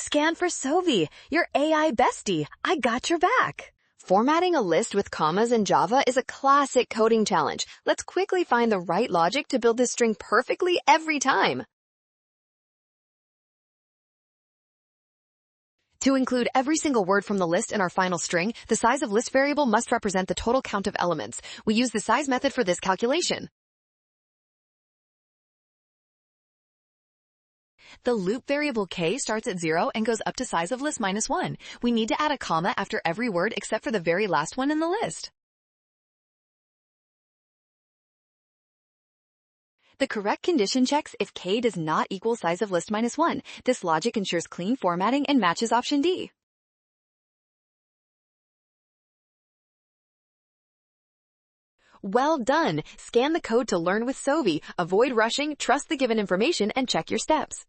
Scan for Sovi, your AI bestie. I got your back. Formatting a list with commas in Java is a classic coding challenge. Let's quickly find the right logic to build this string perfectly every time. To include every single word from the list in our final string, the size of list variable must represent the total count of elements. We use the size method for this calculation. The loop variable k starts at 0 and goes up to size of list -1. We need to add a comma after every word except for the very last one in the list. The correct condition checks if k does not equal size of list -1. This logic ensures clean formatting and matches option D. Well done! Scan the code to learn with Sovi. Avoid rushing, trust the given information, and check your steps.